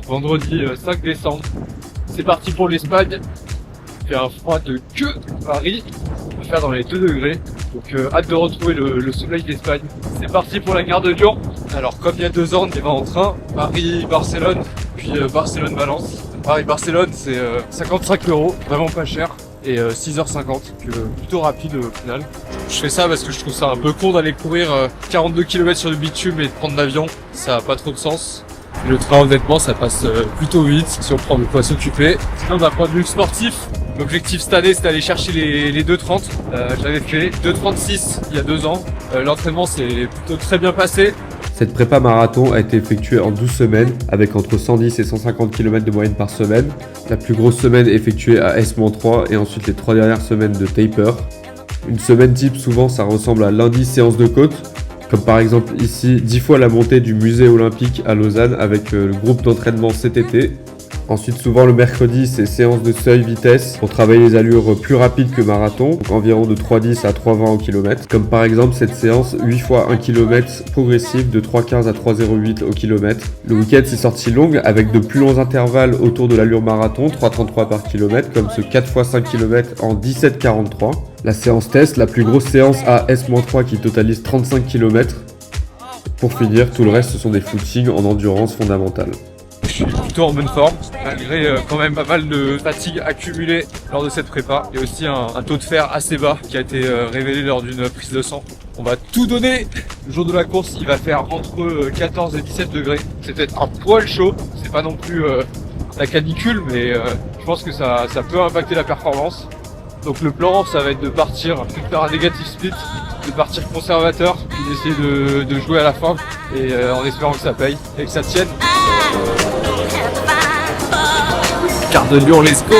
vendredi 5 décembre. C'est parti pour l'Espagne. Il fait un froid de queue Paris. On va faire dans les 2 degrés. Donc hâte de retrouver le soleil d'Espagne. C'est parti pour la gare de Lyon. Alors comme il y a 2 ans, on y va en train. Paris-Barcelone, puis Barcelone-Valence. Paris-Barcelone, c'est 55 €, vraiment pas cher. Et 6h50, donc plutôt rapide au final. Je fais ça parce que je trouve ça un peu con d'aller courir 42 km sur le bitume et de prendre l'avion. Ça n'a pas trop de sens. Le train, honnêtement, ça passe plutôt vite si on prend de quoi s'occuper. Sinon, d'un point de vue sportif, l'objectif cette année, c'est d'aller chercher les 2,30. J'avais fait 2,36 il y a 2 ans. L'entraînement s'est plutôt très bien passé. Cette prépa marathon a été effectuée en 12 semaines, avec entre 110 et 150 km de moyenne par semaine. La plus grosse semaine effectuée à S-3 et ensuite les 3 dernières semaines de taper. Une semaine type, souvent, ça ressemble à lundi séance de côte, comme par exemple ici, 10 fois la montée du musée olympique à Lausanne avec le groupe d'entraînement CTT. Ensuite, souvent le mercredi, c'est séance de seuil vitesse pour travailler les allures plus rapides que marathon, donc environ de 3,10 à 3,20 au kilomètre. Comme par exemple cette séance 8 fois 1 km progressive de 3,15 à 3,08 au kilomètre. Le week-end, c'est sortie longue avec de plus longs intervalles autour de l'allure marathon, 3,33 par kilomètre, comme ce 4 fois 5 km en 17,43. La séance test, la plus grosse séance à S-3 qui totalise 35 km. Pour finir, tout le reste, ce sont des footings en endurance fondamentale. Je suis plutôt en bonne forme, malgré quand même pas mal de fatigue accumulée lors de cette prépa. Il y a aussi un taux de fer assez bas qui a été révélé lors d'une prise de sang. On va tout donner. Le jour de la course, il va faire entre 14 et 17 degrés. C'est peut-être un poil chaud, c'est pas non plus la canicule, mais je pense que ça peut impacter la performance. Donc le plan, ça va être de partir, de faire un négatif split, de partir conservateur, puis d'essayer de jouer à la fin, et en espérant que ça paye et que ça tienne. Gare de Lyon, let's go!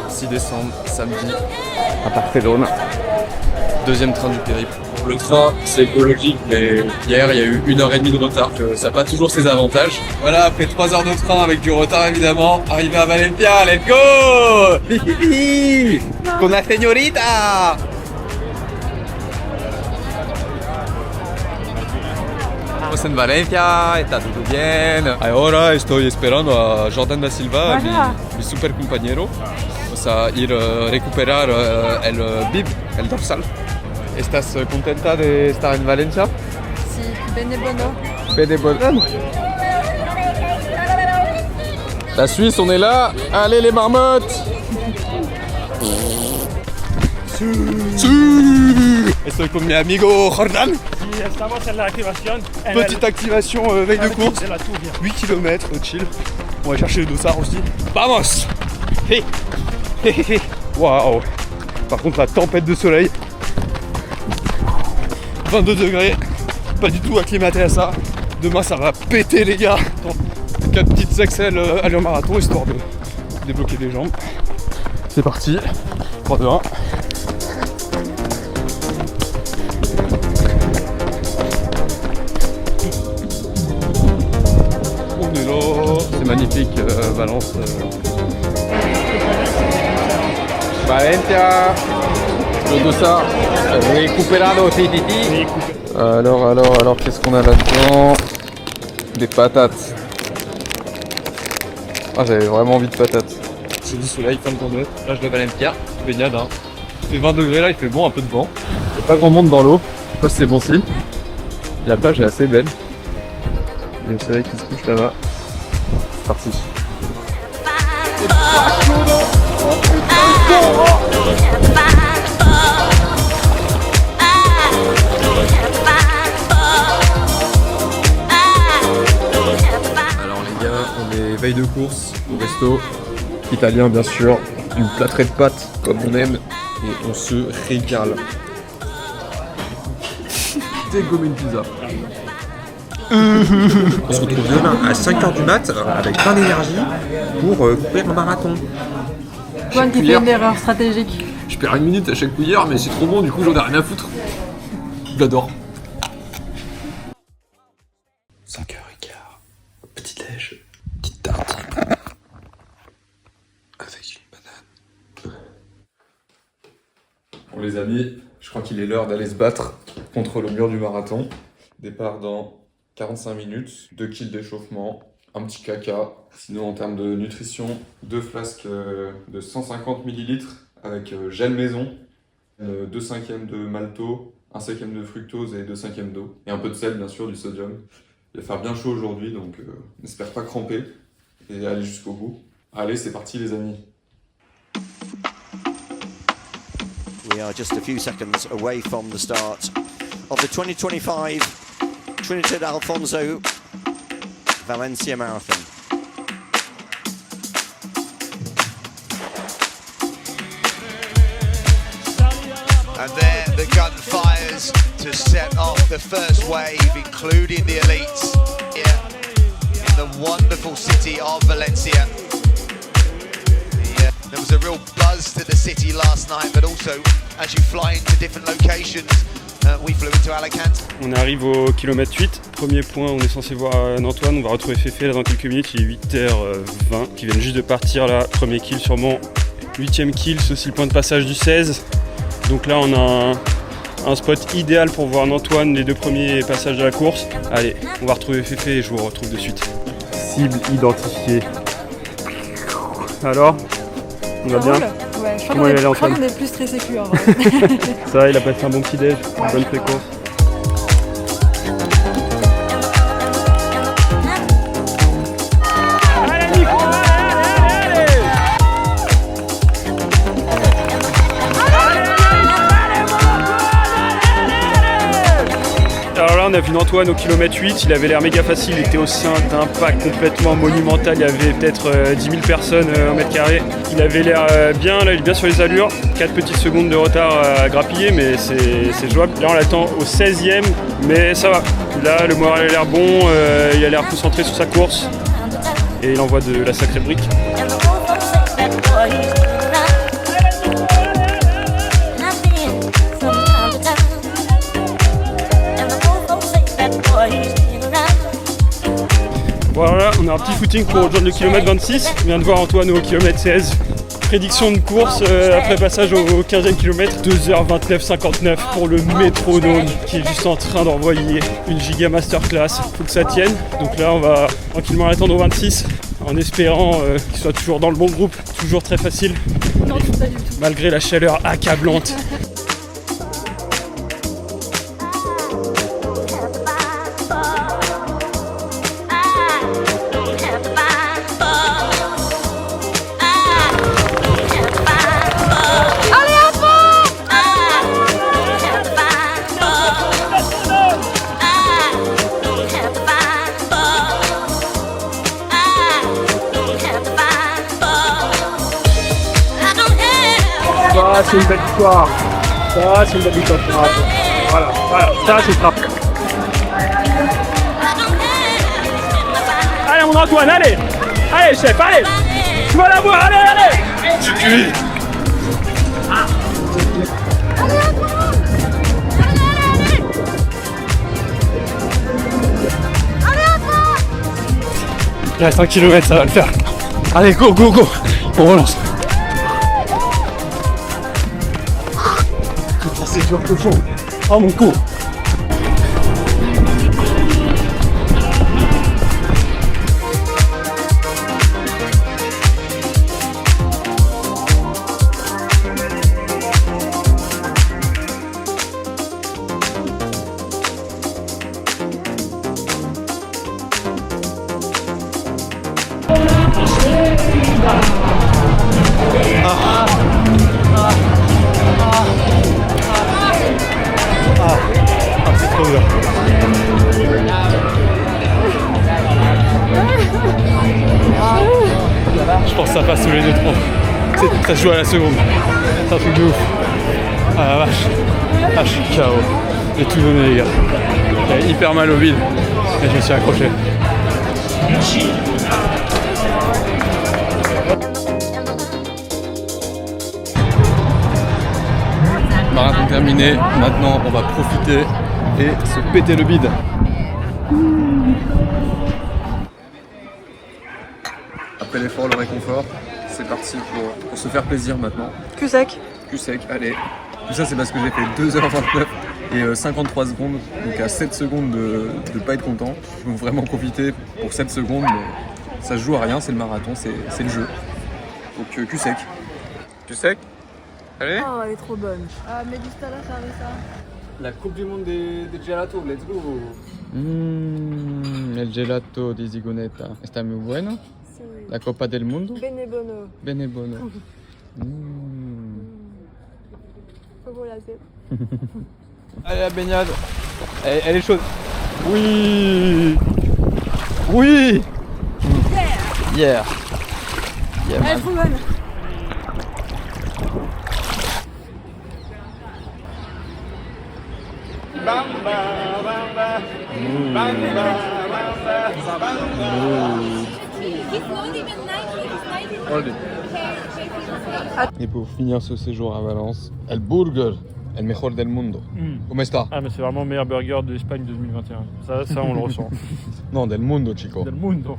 6 décembre, samedi, à Barcelone. Deuxième train du périple. Le train, c'est écologique, mais hier, il y a eu 1h30 de retard. Ça n'a pas toujours ses avantages. Voilà, après 3 heures de train avec du retard, évidemment, arrivé à Valencia, let's go! Con la señorita! Estamos en Valencia, está todo bien. Ahora estoy esperando a Jordan da Silva, mi super compañero. Vamos a ir a recuperar el bib, el dorsal. ¿Estás contenta de estar en Valencia? Sí, bene bono. Bene bono. La Suisse, on est là. Allez les marmottes. Estoy con mi amigo Jordan. Estamos en la activación. Petite activation veille de course. 8 km chill. On va chercher le dossard aussi. Vamos! Hey! Waouh! Par contre, la tempête de soleil. 22 degrés. Pas du tout acclimaté à ça. Demain, ça va péter, les gars. 4 petites accels allure marathon histoire de débloquer les jambes. C'est parti. 3, 2, 1. C'est magnifique, Valence. Valencia, le dossard recuperado CTT. Alors, qu'est-ce qu'on a là-dedans? Des patates. Ah, j'avais vraiment envie de patates. C'est du soleil, fin de journée. Là, je vais à Valencia, baignade. Hein. Il fait 20 degrés là, il fait bon, un peu de vent. Il n'y a pas grand monde dans l'eau. Je sais pas si c'est bon signe. La plage est assez belle. Il y a le soleil qui se couche là-bas. Parti. Alors les gars, on est veille de course au resto italien bien sûr, une plâtrée de pâtes comme on aime et on se régale. Dégomme une pizza. On se retrouve demain à 5h du mat avec plein d'énergie pour courir un marathon. Point qui fait une erreur stratégique. Je perds 1 minute à chaque cuillère mais c'est trop bon du coup j'en ai rien à foutre. J'adore. 5h15, petit déj, petite tartine avec une banane. Bon les amis, je crois qu'il est l'heure d'aller se battre. contre le mur du marathon. Départ dans 45 minutes, 2 kills d'échauffement, un petit caca. Sinon en termes de nutrition, 2 flasques de 150 ml avec gel maison, 2 cinquièmes de malto, 1 cinquième de fructose et 2 cinquièmes d'eau. Et un peu de sel bien sûr, du sodium. Il va faire bien chaud aujourd'hui donc n'espère pas cramper et aller jusqu'au bout. Allez, c'est parti les amis. We are just a few seconds away from the start of the 2025 Trinidad Alfonso Valencia Marathon. And there the gun fires to set off the first wave, including the elites here in the wonderful city of Valencia. There was a real buzz to the city last night, but also as you fly into different locations, we flew into Alicante. On arrive au kilomètre 8, premier point, on est censé voir Antoine, on va retrouver Féfé là dans quelques minutes, il est 8h20, qui viennent juste de partir là, premier kill sûrement, 8ème kill, c'est aussi le point de passage du 16. Donc là on a un spot idéal pour voir Antoine, les 2 premiers passages de la course. Allez, on va retrouver Féfé et je vous retrouve de suite. Cible identifiée. Alors ? On va bien. Ouais, je Comment il est, crois Antoine qu'on est plus stressé que lui en vrai. Ça va, il a passé un bon petit déj, bonne fréquence. Alors là on a vu Antoine au kilomètre 8, il avait l'air méga facile, il était au sein d'un pack complètement monumental, il y avait peut-être 10 000 personnes au mètre carré. Il avait l'air bien, là il est bien sur les allures, 4 petites secondes de retard à grappiller mais c'est jouable. Là on l'attend au 16e mais ça va, là le moral a l'air bon, il a l'air concentré sur sa course et il envoie de la sacrée brique. Voilà, on a un petit footing pour rejoindre le kilomètre 26. On vient de voir Antoine au kilomètre 16. Prédiction de course après passage au 15e kilomètre, 2h29,59 pour le métronome qui est juste en train d'envoyer une giga masterclass. Faut que ça tienne. Donc là, on va tranquillement l'attendre au 26 en espérant qu'il soit toujours dans le bon groupe. Toujours très facile. Non, pas du tout. Malgré la chaleur accablante. Ça c'est une belle victoire. Ça c'est une belle victoire. Voilà, ça c'est ça. Allez mon Antoine, allez. Allez chef, allez. Tu vas la voir, allez. Tu cuis. Il reste 1 km, ça va le faire. Allez, go, go, go. On relance. C'est dur que fond. Oh mon cou. C'est trop dur. Je pense que ça passe tous les 2-3. Ça se joue à la seconde. C'est un truc de ouf. Ah la vache. Ah je suis KO. J'ai tout donné les gars. J'avais hyper mal au vide. Et je me suis accroché. Marathon terminé, maintenant on va profiter et se péter le bide. Après l'effort, le réconfort, c'est parti pour se faire plaisir maintenant. Cul sec. Cul sec, allez. Tout ça c'est parce que j'ai fait 2h29 et 53 secondes, donc à 7 secondes de ne pas être content. Je veux vraiment profiter pour 7 secondes, mais ça se joue à rien, c'est le marathon, c'est le jeu. Donc cul sec. Tu sais? Allez. Oh, elle est trop bonne. Ah, me gusta la cerveza. La Coupe du Monde des gelato, let's go. El gelato di Zigonetta está muy bueno. Sí. La Copa del Mundo. Bene bono. Bene bueno. Faut vous lasser. Allez, la baignade. Elle est chaude. Oui. Oui. Yeah. Elle est trop bonne. Et pour finir ce séjour à Valence, el burger, el mejor del mundo. ¿Cómo está? Ah, mais c'est vraiment le meilleur burger d'Espagne 2021. Ça on le ressent. Non, del mundo, chico. Del mundo.